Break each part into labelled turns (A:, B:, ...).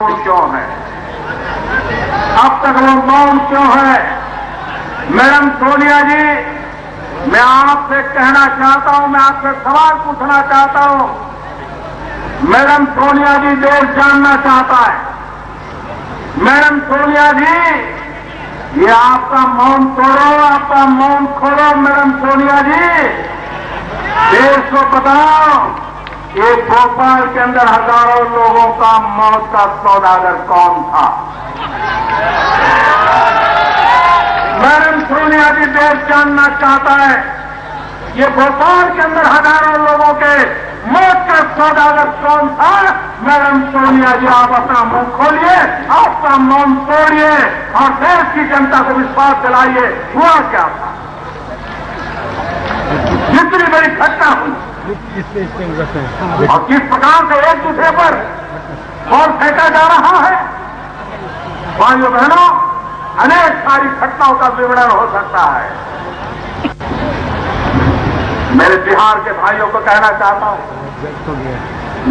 A: क्यों है? अब तक वो मौन क्यों है? मैडम सोनिया जी, मैं आपसे कहना चाहता हूं, मैं आपसे सवाल पूछना चाहता हूं। मैडम सोनिया जी देश जानना चाहता है। मैडम सोनिया जी, ये आपका मौन तोड़ो, आपका मौन खोलो। मैडम सोनिया जी, देश को बताओ, ये भोपाल के अंदर हजारों लोगों का मौत का सौदागर कौन था? मैडम सोनिया जी देश जानना चाहता है, ये भोपाल के अंदर हजारों लोगों के मौत का सौदागर कौन था? मैडम सोनिया जी, आप अपना मुंह खोलिए, आपका मौन तोड़िए और देश की जनता को विश्वास दिलाइए, हुआ क्या था? जितनी बड़ी घटना हुई और किस प्रकार से एक दूसरे पर बॉल फेंका जा रहा है। भाइयों बहनों, अनेक सारी घटनाओं का विवरण हो सकता है। मेरे बिहार के भाइयों को कहना चाहता हूं,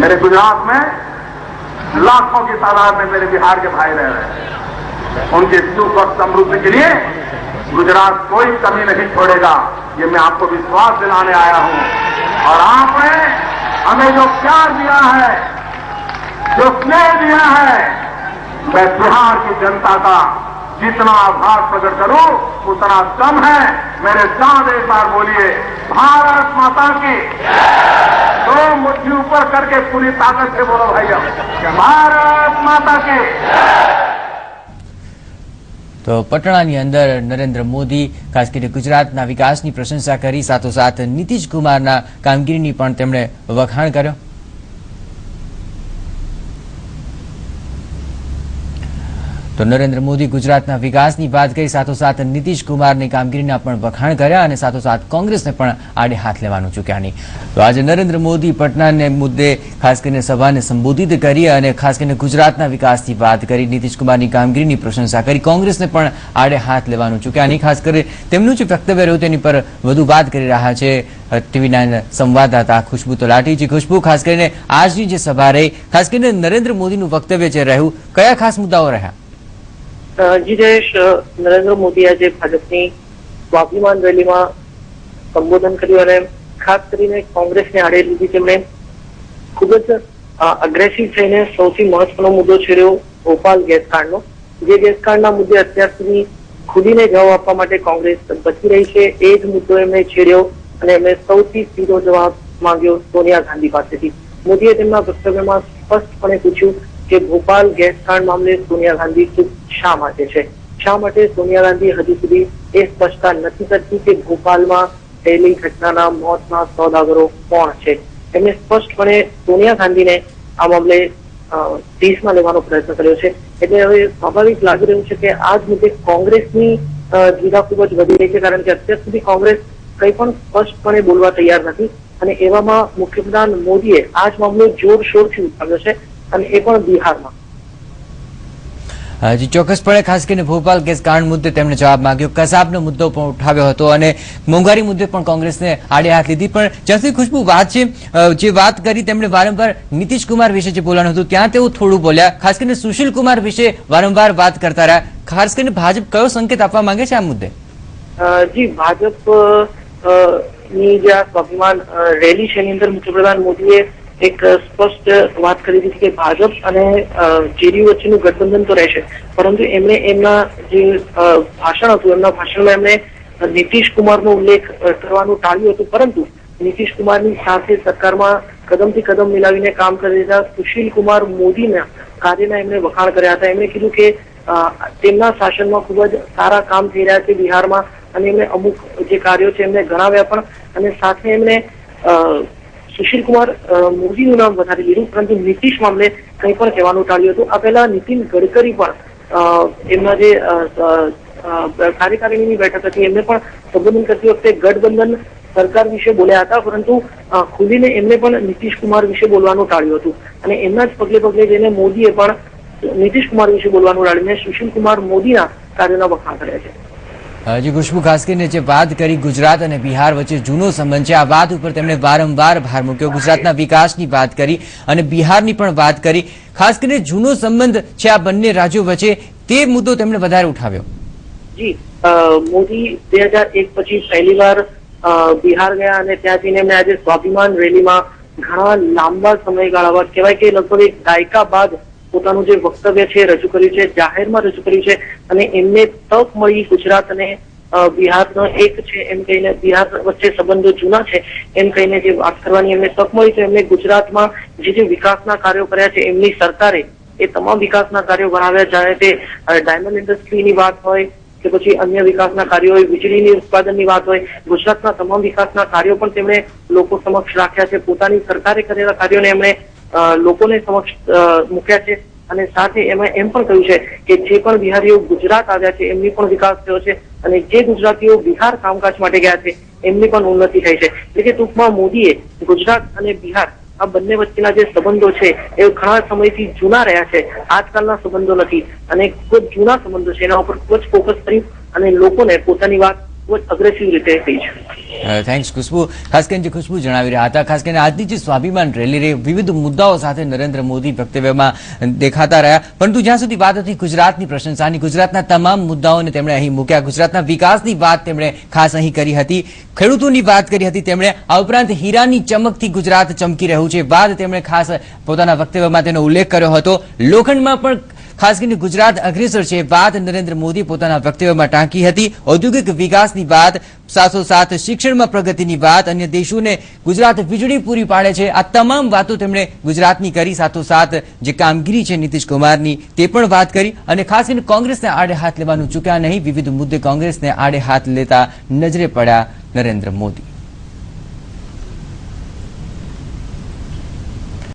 A: मेरे गुजरात में लाखों की तादाद में मेरे बिहार के भाई रह रहे हैं। उनके सुख और समृद्धि के लिए गुजरात कोई कमी नहीं छोड़ेगा, ये मैं आपको विश्वास दिलाने आया हूं। और आपने हमें जो प्यार दिया है, जो स्नेह दिया है, मैं बिहार की जनता का जितना आभार प्रकट करूं उतना कम है। मेरे साथ एक बार बोलिए, भारत माता की। दो मुट्ठी ऊपर करके पूरी ताकत से बोलो भैया, भारत माता की।
B: तो पटनानी अंदर नरेन्द्र मोदी खास કરીને ગુજરાતના વિકાસની પ્રશંસા કરી, સાથોસાથ નીતિશ કુમારના કામગીરીની પણ તેમણે વખાણ કર્યો। તો નરેન્દ્ર મોદી ગુજરાતના વિકાસની વાત કરી, સાથોસાથ નીતિશ કુમારની કામગીરીના પણ વખાણ કર્યા અને સાથોસાથ કોંગ્રેસને પણ આડે હાથ લેવાનું ચૂક્યા નહીં। તો આજે નરેન્દ્ર મોદી પટનાને મુદ્દે ખાસ કરીને સભાને સંબોધિત કરી અને ખાસ કરીને ગુજરાતના વિકાસની વાત કરી, નીતિશ કુમારની કામગીરીની પ્રશંસા કરી, કોંગ્રેસને પણ આડે હાથ લેવાનું ચૂક્યા નહીં। ખાસ કરી તેમનું જે વક્તવ્ય રહ્યું તેની પર વધુ વાત કરી રહ્યા છે TV9 સંવાદદાતા ખુશ્બુ તલાટીજી। ખુશ્બુ, ખાસ કરીને આજની જે સભા રહી, ખાસ કરીને નરેન્દ્ર મોદીનું વક્તવ્ય જે રહ્યું, કયા ખાસ મુદ્દાઓ રહ્યા?
C: જી જયેશ, નરેન્દ્ર મોદી આજે ભાજપની સ્વાભિમાન રેલીમાં સંબોધન કર્યું અને ખાસ કરીને કોંગ્રેસને આડે લીધી। તેમણે ખૂબ જ અગ્રેસિવ થઈને સૌથી મહત્વનો મુદ્દો છેડ્યો ભોપાલ ગેસકાંડનો, જે ગેસકાંડના મુદ્દે અત્યાર સુધી ખુલીને જવાબ આપવા માટે કોંગ્રેસ બચી રહી છે, એ જ મુદ્દો એમણે છેડ્યો અને એમણે સૌથી સીધો જવાબ માંગ્યો સોનિયા ગાંધી પાસેથી। મોદીએ તેમના વક્તવ્યમાં સ્પષ્ટપણે પૂછ્યું કે ભોપાલ ગેસકાંડ મામલે સોનિયા ગાંધી ચૂપ શા માટે છે? શા માટે સોનિયા ગાંધી હજુ સુધી એ સ્પષ્ટતા નથી કરતી કે ભોપાલમાં થયેલી ઘટનાના મોતના સૌદાગરો કોણ છે? તેમણે સ્પષ્ટપણે સોનિયા ગાંધીને આ મામલે દેશમાં લેવાનો પ્રયત્ન કર્યો છે। એટલે હવે સ્વાભાવિક લાગી રહ્યું છે કે આ જ મુદ્દે કોંગ્રેસની દ્વિધા ખૂબ જ વધી રહી છે, કારણ કે અત્યાર સુધી કોંગ્રેસ કંઈ પણ સ્પષ્ટપણે બોલવા તૈયાર નથી અને એવામાં મુખ્યપ્રધાન મોદીએ આ જ મામલો જોરશોરથી ઉઠાવ્યો છે અને એ પણ બિહારમાં।
B: જી ચોક્કસપણે ખાસ કરીને ભોપાલ ગેસ કાંડ મુદ્દે તેમણે જવાબ માંગ્યો, કસાબનો મુદ્દો પણ ઉઠાવ્યો હતો અને મોંઘવારી મુદ્દે પણ કોંગ્રેસને આડે હાથ લીધી। પણ જ્યાંથી ખુશ્બુ વાત છે, જે વાત કરી તેમણે વારંવાર નીતિશ કુમાર વિશે જે બોલવાનું હતું ત્યાં તેઓ થોડું બોલ્યા, ખાસ કરીને સુશીલ કુમાર વિશે વારંવાર વાત કરતા રહ્યા। ખાસ કરીને ભાજપ કયો સંકેત આપવા માંગે છે આ મુદ્દે?
C: જી, ભાજપ ની જે આ સ્વાભિમાન રેલી છે એની અંદર મુખ્યપ્રધાન મોદીએ એક સ્પષ્ટ વાત કરી હતી કે ભાજપ અને જેડીયુ વચ્ચેનું ગઠબંધન તો રહેશે, પરંતુ એમણે એમના જે ભાષણ હતું, એમના ભાષણમાં એમણે નીતિશ કુમારનો ઉલ્લેખ કરવાનું ટાળ્યું હતું, પરંતુ નીતિશ કુમારની સાથે સરકારમાં કદમથી કદમ મિલાવીને કામ કરી રહેલા સુશીલ કુમાર મોદીના કાર્યના એમણે વખાણ કર્યા હતા। એમણે કીધું કે તેમના શાસનમાં ખૂબ જ સારા કામ થઈ રહ્યા છે બિહારમાં અને એમણે અમુક જે કાર્યો છે એમને ગણાવ્યા પણ, અને સાથે એમણે સુશીલ કુમાર મોદીનું નામ વધારી લીધું, પરંતુ નીતિશ મામલે કંઈ પણ કહેવાનું ટાળ્યું હતું। આ પહેલા નીતિન ગડકરી પણ એમના જે કાર્યકારિણીની બેઠક હતી એમને પણ સંબોધન કરતી વખતે ગઠબંધન સરકાર વિશે બોલ્યા હતા, પરંતુ ખુલીને એમને પણ નીતિશ કુમાર વિશે બોલવાનું ટાળ્યું હતું અને એમના જ પગલે પગલે જઈને મોદીએ પણ નીતિશ કુમાર વિશે બોલવાનું ટાળીને સુશીલ કુમાર મોદીના કાર્યોના વખાણ કર્યા છે।
B: જે ખુશ્બુ, ખાસ કરીને જે વાત કરી ગુજરાત અને બિહાર વચ્ચે જૂનો સંબંધ છે, આ વાત ઉપર તેમણે વારંવાર ભાર મૂક્યો. ગુજરાતના વિકાસની વાત કરી અને બિહારની પણ વાત કરી. ખાસ કરીને જૂનો સંબંધ છે આ બંને રાજ્યો વચ્ચે, તે મુદ્દો તેમણે વધારે ઉઠાવ્યો.
C: જી, મોદી 2001 પછી પહેલીવાર બિહાર ગયા અને ત્યાં જઈને એમણે આજે સ્વાભિમાન રેલીમાં ઘણા લાંબા સમયગાળા બાદ, કહેવાય કે લગભગ એક દાયકા બાદ પોતાનું જે વક્તવ્ય છે રજૂ કર્યું છે, જાહેરમાં રજૂ કર્યું છે. અને એમને તક મળી ગુજરાત અને બિહારનો એક છે એમ કહીને, બિહાર વચ્ચે સંબંધો જૂના છે એમ કહીને જે વાત કરવાની એમને તક મળી છે. એમને ગુજરાતમાં જે વિકાસના કાર્યો કર્યા છે એમની સરકારે, એ તમામ વિકાસના કાર્યો ગણાવ્યા, ચાહે તે ડાયમંડ ઇન્ડસ્ટ્રીની વાત હોય કે પછી અન્ય વિકાસના કાર્યો હોય, વીજળીની ઉત્પાદનની વાત હોય, ગુજરાતના તમામ વિકાસના કાર્યો પણ તેમણે લોકો સમક્ષ રાખ્યા છે. પોતાની સરકારે કરેલા કાર્યોને એમણે લોકોને સમક્ષ મૂક્યા છે. અને સાથે એમાં એમ પણ કહ્યું છે કે જે પણ બિહારીઓ ગુજરાત આવ્યા છે એમની પણ વિકાસ થયો છે, અને જે ગુજરાતીઓ બિહાર કામકાજ માટે ગયા છે એમની પણ ઉન્નતિ થઈ છે. એટલે કે ટૂંકમાં મોદીએ ગુજરાત અને બિહાર આ બંને વચ્ચેના જે સંબંધો છે એ ઘણા સમયથી જૂના રહ્યા છે, આજકાલના સંબંધો નથી, અને ખૂબ જ જૂના સંબંધો છે. એના ઉપર ખૂબ જ ફોકસ કર્યું અને લોકોને પોતાની વાત ખૂબ જ અગ્રેસિવ રીતે કહી છે.
B: થેન્ક્સ ખુશ્બુ. ખાસ કરીને જે ખુશ્બુ જણાવી રહ્યા હતા, ખાસ કરીને આજની જે સ્વાભિમાન રેલી રહી, વિવિધ મુદ્દાઓ સાથે નરેન્દ્ર મોદી વક્તવ્યમાં દેખાતા રહ્યા, પરંતુ જ્યાં સુધી વાત હતી ગુજરાતની પ્રશંસાની, ગુજરાતના તમામ મુદ્દાઓને તેમણે અહીં મૂક્યા. ગુજરાતના વિકાસની વાત તેમણે ખાસ અહીં કરી હતી, ખેડૂતોની વાત કરી હતી તેમણે. આ ઉપરાંત હીરાની ચમકથી ગુજરાત ચમકી રહ્યું છે વાત તેમણે ખાસ પોતાના વક્તવ્યમાં તેનો ઉલ્લેખ કર્યો હતો. લોખંડમાં પણ ખાસ કરીને ગુજરાત અગ્રેસર છે વાત નરેન્દ્ર મોદી પોતાના વક્તવ્યમાં ટાંકી હતી. ઔદ્યોગિક વિકાસની વાત, સાથોસાથ શિક્ષણમાં પ્રગતિની વાત, અન્ય દેશોને ગુજરાત વીજળી પૂરી પાડે છે, આ તમામ વાતો તેમણે ગુજરાતની કરી. સાથોસાથ જે કામગીરી છે નીતિશ કુમારની તે પણ વાત કરી. અને ખાસ કરીને કોંગ્રેસને આડે હાથ લેવાનું ચૂક્યા નહીં. વિવિધ મુદ્દે કોંગ્રેસને આડે હાથ લેતા નજરે પડ્યા નરેન્દ્ર મોદી.